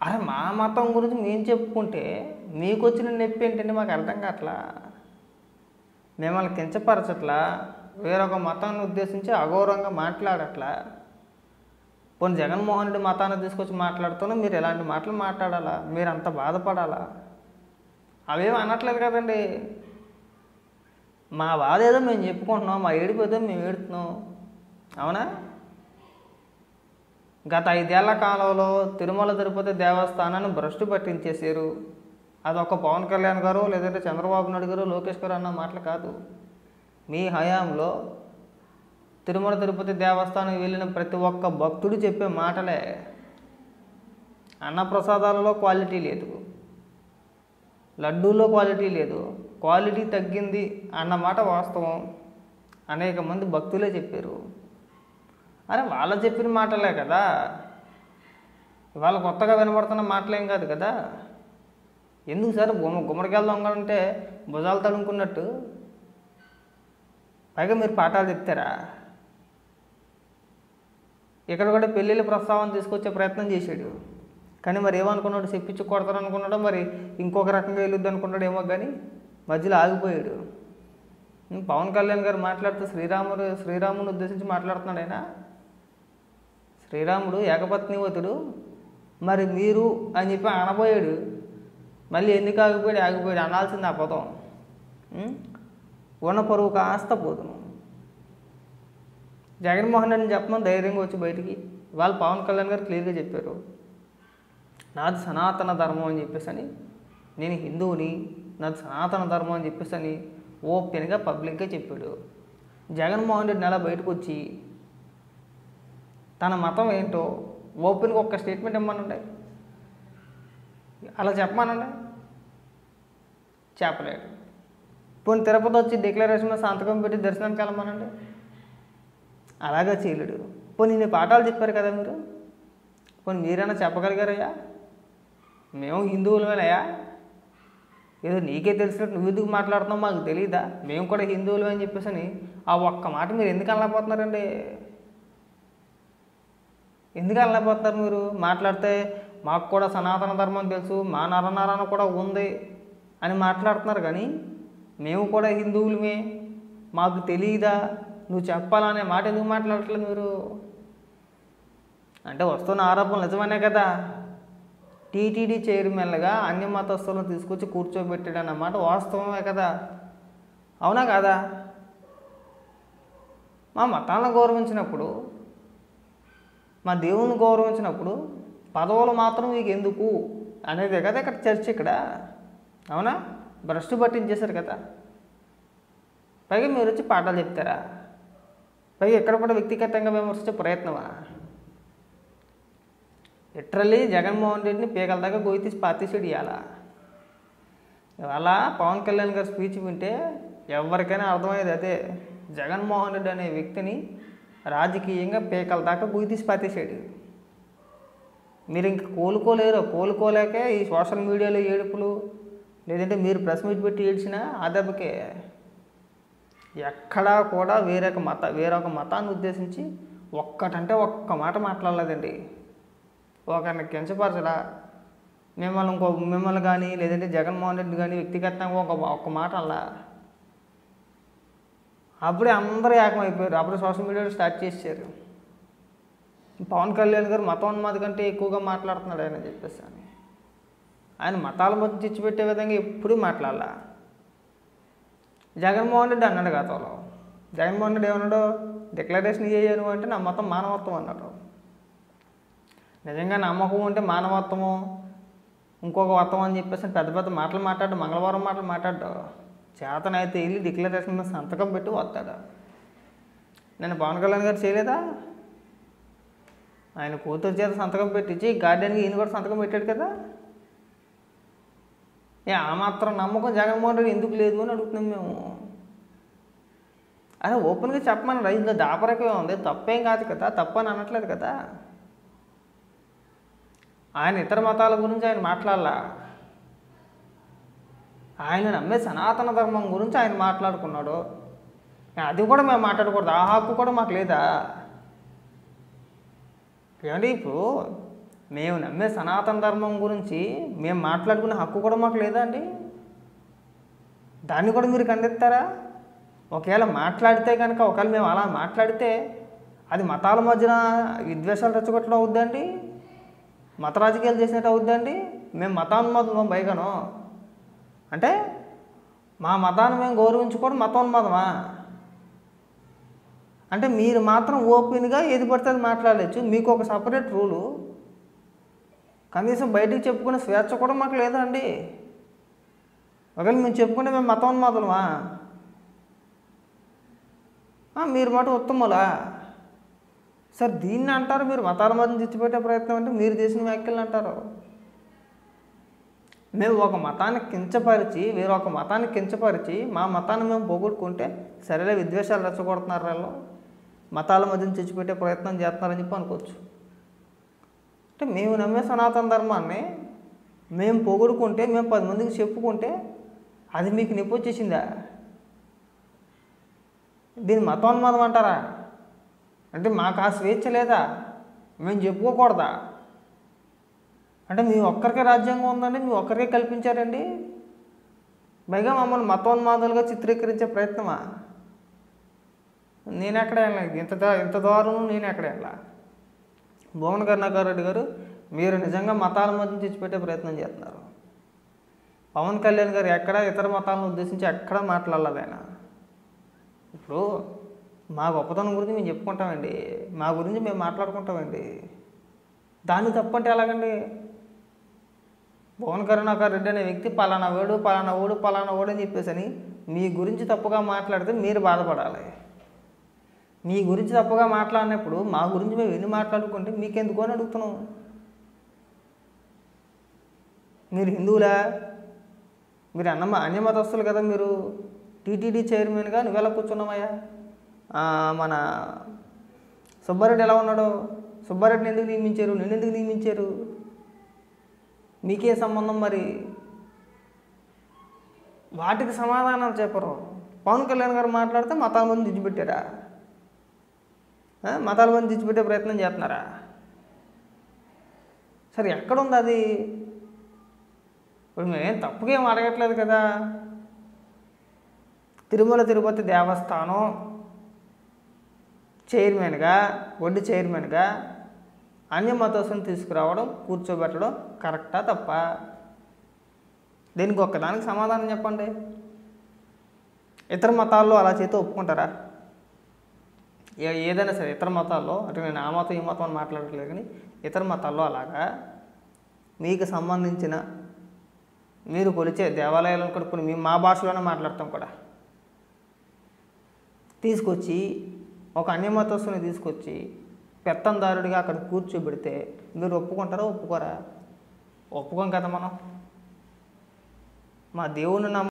అరే మా మతం గురించి మేము చెప్పుకుంటే మీకు వచ్చిన నొప్పి ఏంటంటే మాకు అర్థం కావట్లా. మిమ్మల్ని కించపరచట్లా, వేరొక మతాన్ని ఉద్దేశించి అగౌరవంగా మాట్లాడట్లా. పోనీ జగన్మోహన్ రెడ్డి మతాన్ని తీసుకొచ్చి మాట్లాడుతున్నా మీరు ఎలాంటి మాటలు మాట్లాడాలా, మీరు అంత బాధపడాలా? అవేం అనట్లేదు కదండి. మా బాధ ఏదో మేము చెప్పుకుంటున్నాం, మా ఏడుపు ఏదో మేము ఏడుతున్నాం. అవునా? గత 5 ఏళ్ల కాలంలో తిరుమల తిరుపతి దేవస్థానాన్ని భ్రష్టు పట్టించేశారు. అదొక పవన్ కళ్యాణ్ గారు, లేదంటే చంద్రబాబు నాయుడు గారు, లోకేష్ గారు అన్న మాటలు కాదు. మీ హయాంలో తిరుమల తిరుపతి దేవస్థానం వెళ్ళిన ప్రతి ఒక్క భక్తుడు చెప్పే మాటలే. అన్నప్రసాదాలలో క్వాలిటీ లేదు, లడ్డూలో క్వాలిటీ లేదు, క్వాలిటీ తగ్గింది అన్నమాట వాస్తవం. అనేక మంది భక్తులే చెప్పారు. అరే వాళ్ళు చెప్పిన మాటలే కదా, ఇవాళ కొత్తగా వినబడుతున్న మాటలేం కాదు కదా. ఎందుకు సార్ గుమ్మడికాయలు దొంగలంటే భుజాలు తడుముకున్నట్టు పైగా మీరు పాఠాలు చెప్తారా? ఇక్కడ కూడా పెళ్ళిళ్ళ ప్రస్తావన తీసుకొచ్చే ప్రయత్నం చేశాడు. కానీ మరి ఏమనుకున్నాడు, చెప్పించి కొడతారు అనుకున్నాడో, మరి ఇంకొక రకంగా వెళ్ళొద్దు అనుకున్నాడు ఏమో. కానీ మధ్యలో ఆగిపోయాడు. పవన్ కళ్యాణ్ గారు మాట్లాడుతూ శ్రీరాముని ఉద్దేశించి మాట్లాడుతున్నాడు. ఆయన శ్రీరాముడు ఏకపత్నివతుడు, మరి మీరు అని చెప్పి అనబోయాడు. మళ్ళీ ఎందుకు ఆగిపోయాడు అనాల్సింది ఆ పదం. ఉన్న పరువు కాస్త పోదును. జగన్మోహన్ రెడ్డిని చెప్పమని ధైర్యంగా వచ్చి బయటికి వాళ్ళు పవన్ కళ్యాణ్ గారు క్లియర్గా చెప్పారు, నాది సనాతన ధర్మం అని చెప్పేసి అని, నేను హిందువుని, నాది సనాతన ధర్మం అని చెప్పేసి అని ఓపెన్గా పబ్లిక్గా చెప్పాడు. జగన్మోహన్ రెడ్డి నెల బయటకు వచ్చి తన మతం ఏంటో ఓపెన్గా ఒక్క స్టేట్మెంట్ ఇమ్మనండి, అలా చెప్పమానండి. చెప్పలేడు. పోనీ తిరుపతి వచ్చి డిక్లరేషన్లో సంతకం పెట్టి దర్శనానికి వెళ్ళమనండి, అలాగే చేయలేడు. పోనీ నేను పాఠాలు చెప్పారు కదా మీరు, పోనీ మీరైనా చెప్పగలిగారయ్యా? మేము హిందువులమేనయ్యా, ఏదో నీకే తెలిసినట్టు నువ్వు ఎందుకు మాట్లాడుతున్నావు మాకు తెలియదా, మేము కూడా హిందువులు అని చెప్పేసి అని ఆ ఒక్క మాట మీరు ఎందుకు అనలేకపోతున్నారండి? ఎందుకు అనలేకపోతున్నారు మీరు? మాట్లాడితే మాకు కూడా సనాతన ధర్మం తెలుసు, మా నరనరాన కూడా ఉంది అని మాట్లాడుతున్నారు. కానీ మేము కూడా హిందువులమే, మాకు తెలియదా, నువ్వు చెప్పాలనే మాట ఎందుకు మాట్లాడట్లేదు మీరు? అంటే వస్తున్న ఆరోపణలు నిజమనే కదా. టీటీడీ చైర్మన్గా అన్య మతస్థులను తీసుకొచ్చి కూర్చోబెట్టాడు అన్నమాట వాస్తవమే కదా. అవునా కాదా? మా మతాలను గౌరవించినప్పుడు, మా దేవుని గౌరవించినప్పుడు పదవులు మాత్రం మీకు ఎందుకు అనేది కదా ఇక్కడ చర్చ. ఇక్కడ అవునా? భ్రష్టు పట్టించేశారు కదా. పైగా మీరు వచ్చి పాఠాలు చెప్తారా? పైగా ఎక్కడ కూడా వ్యక్తిగతంగా విమర్శించే ప్రయత్నమా? లిటరల్లీ జగన్మోహన్ రెడ్డిని పీకల దాకా గొయ్యి తీసి పాతేసాడు ఇవాళ. ఇవాళ పవన్ కళ్యాణ్ గారి స్పీచ్ వింటే ఎవరికైనా అర్థమయ్యేది అదే, జగన్మోహన్ రెడ్డి అనే వ్యక్తిని రాజకీయంగా పీకల దాకా గొయ్యి తీసి పాతేసాడు. మీరు ఇంక కోలుకోలేకే ఈ సోషల్ మీడియాలో ఏడుపులు, లేదంటే మీరు ప్రెస్ మీట్ పెట్టి ఏడ్చినా ఆ దెబ్బకే. ఎక్కడా కూడా వేరొక మతాన్ని ఉద్దేశించి ఒక్కటంటే ఒక్క మాట మాట్లాడలేదండి. ఒకరిని కించపరచలా, మిమ్మల్ని కానీ లేదంటే జగన్మోహన్ రెడ్డి కానీ వ్యక్తిగతంగా ఒక్క మాట అలా. అప్పుడే అందరూ ఏకమైపోయారు. అప్పుడే సోషల్ మీడియాలో స్టార్ట్ చేశారు, పవన్ కళ్యాణ్ గారు మతోన్మాది కంటే ఎక్కువగా మాట్లాడుతున్నాడు ఆయన చెప్పేసి అని. ఆయన మతాల మధ్య తెచ్చిపెట్టే విధంగా ఎప్పుడూ మాట్లాడాల. జగన్మోహన్ రెడ్డి అన్నాడు గతంలో, జగన్మోహన్ రెడ్డి ఏమన్నాడు, డిక్లరేషన్ చేయను అంటే నా మతం మానవత్వం అన్నాడు. నిజంగా నమ్మకం ఉంటే మానవత్వము ఇంకొక వత్వం అని చెప్పేసి పెద్ద పెద్ద మాటలు మాట్లాడు, మంగళవారం మాటలు మాట్లాడు, చేతనైతే వెళ్ళి డిక్లరేషన్ మీద సంతకం పెట్టి వస్తాడు. నేను పవన్ కళ్యాణ్ గారు చేయలేదా? ఆయన కూతురు చేత సంతకం పెట్టించి గార్డెన్కి ఈయన కూడా సంతకం పెట్టాడు కదా. ఆ మాత్రం నమ్మకం జగన్మోహన్ రెడ్డి ఎందుకు లేదు అని అడుగుతున్నాం మేము. అరే ఓపెన్గా చెప్పమని ఇందులో దాపరకమే ఉంది, తప్పేం కాదు కదా, తప్పని అనట్లేదు కదా. ఆయన ఇతర మతాల గురించి ఆయన మాట్లాడలా, ఆయన నమ్మే సనాతన ధర్మం గురించి ఆయన మాట్లాడుకున్నాడు. అది కూడా మేము మాట్లాడకూడదు, ఆ హక్కు కూడా మాకు లేదా? ఏమండి ఇప్పుడు మేము నమ్మే సనాతన ధర్మం గురించి మేము మాట్లాడుకునే హక్కు కూడా మాకు లేదా అండి? దాన్ని కూడా మీరు ఖండిస్తారా? ఒకవేళ మాట్లాడితే కనుక, ఒకవేళ మేము అలా మాట్లాడితే అది మతాల మధ్యన విద్వేషాలు రెచ్చగొట్టడం అవుద్దండి? మత రాజకీయాలు చేసినట్టు అవుద్దండి? మేము మతాన్మాదం పైగాను అంటే మా మతాన్ని మేము గౌరవించుకోవడం మతోన్మాదమా? అంటే మీరు మాత్రం ఓపెన్గా ఏది పడితే అది మాట్లాడచ్చు, మీకు ఒక సపరేట్ రూలు, కనీసం బయటికి చెప్పుకునే స్వేచ్ఛ కూడా మాకు లేదా అండి? ఒకవేళ మేము చెప్పుకుంటే మేము మతోన్మాదులమా? మీరు మాట ఉత్తములా? సార్ దీన్ని అంటారు మీరు మతాల మధ్య తెచ్చిపెట్టే ప్రయత్నం అంటే మీరు చేసిన వ్యాఖ్యలు అంటారు. మేము ఒక మతాన్ని కించపరిచి వేరొక మతాన్ని కించపరిచి మా మతాన్ని మేము పోగొట్టుకుంటే సరేలే విద్వేషాలు రెచ్చగొడుతున్నారు, వాళ్ళు మతాల మధ్యన తెచ్చిపెట్టే ప్రయత్నం చేస్తున్నారని చెప్పి అనుకోవచ్చు. అంటే మేము నమ్మే సనాతన ధర్మాన్ని మేము పోగొట్టుకుంటే, మేము 10 మందికి చెప్పుకుంటే అది మీకు నొప్పి వచ్చేసిందా? దీన్ని మతోన్మాదం అంటారా? అంటే మాకు ఆ స్వేచ్ఛ లేదా? మేము చెప్పుకోకూడదా? అంటే మీ ఒక్కరికే రాజ్యాంగం ఉందండి, మీ ఒక్కరికే కల్పించారండి, పైగా మమ్మల్ని మతోన్మాదులుగా చిత్రీకరించే ప్రయత్నమా? నేను ఎక్కడ వెళ్ళాను ఇంత దారుణం? నేను ఎక్కడ వెళ్ళా? భువన కరుణాకర్ రెడ్డి గారు, మీరు నిజంగా మతాల మధ్య తెచ్చిపెట్టే ప్రయత్నం చేస్తున్నారు. పవన్ కళ్యాణ్ గారు ఎక్కడ ఇతర మతాలను ఉద్దేశించి ఎక్కడా మాట్లాడలేదు ఆయన. ఇప్పుడు మా గొప్పతనం గురించి మేము చెప్పుకుంటామండి, మా గురించి మేము మాట్లాడుకుంటామండి, దాన్ని తప్పంటే ఎలాగండి? భువన కరుణాకర్ రెడ్డి అనే వ్యక్తి పలానా వాడు పలానా ఓడు పలానా ఓడు అని చెప్పేసి మీ గురించి తప్పుగా మాట్లాడితే మీరు బాధపడాలి. మీ గురించి తప్పుగా మాట్లాడినప్పుడు మా గురించి మేము ఎన్ని మాట్లాడుకుంటే మీకెందుకు అని అడుగుతున్నాం. మీరు హిందువులా? మీరు అన్యమతస్తులు కదా? మీరు టీటీడీ చైర్మన్గా నువ్వెలా కూర్చున్నామయ్యా? మన సుబ్బారెడ్డి ఎలా ఉన్నాడు? సుబ్బారెడ్డిని ఎందుకు నియమించారు? నిన్ను ఎందుకు నియమించారు? మీకే సంబంధం? మరి వాటికి సమాధానాలు చెప్పరు. పవన్ కళ్యాణ్ గారు మాట్లాడితే మతాల మంది తెచ్చిపెట్టారా? మతాల మంది తెచ్చిపెట్టే ప్రయత్నం చేస్తున్నారా? సరే ఎక్కడుంది అది? ఇప్పుడు మేమేం తప్పుగా ఏం అడగట్లేదు కదా. తిరుమల తిరుపతి దేవస్థానం చైర్మన్గా, బోర్డు చైర్మన్గా అన్యమతస్తులను తీసుకురావడం, కూర్చోబెట్టడం కరెక్టా తప్ప? దీనికి ఒక్కదానికి సమాధానం చెప్పండి. ఇతర మతాల్లో అలా చేస్తే ఒప్పుకుంటారా? ఏదైనా సరే ఇతర మతాల్లో, అంటే నేను ఆ మతం ఈ మతం అని మాట్లాడట్లేదు, కానీ ఇతర మతాల్లో అలాగా మీకు సంబంధించిన మీరు కొలిచే దేవాలయాలను కూడా కొన్ని మేము మా భాషలోనే మాట్లాడతాం కూడా, తీసుకొచ్చి ఒక అన్యమతస్తుని తీసుకొచ్చి పెత్తందారుడిగా అక్కడ కూర్చోబెడితే మీరు ఒప్పుకుంటారా? ఒప్పుకోరా? ఒప్పుకోం కదా మనం. మా దేవుని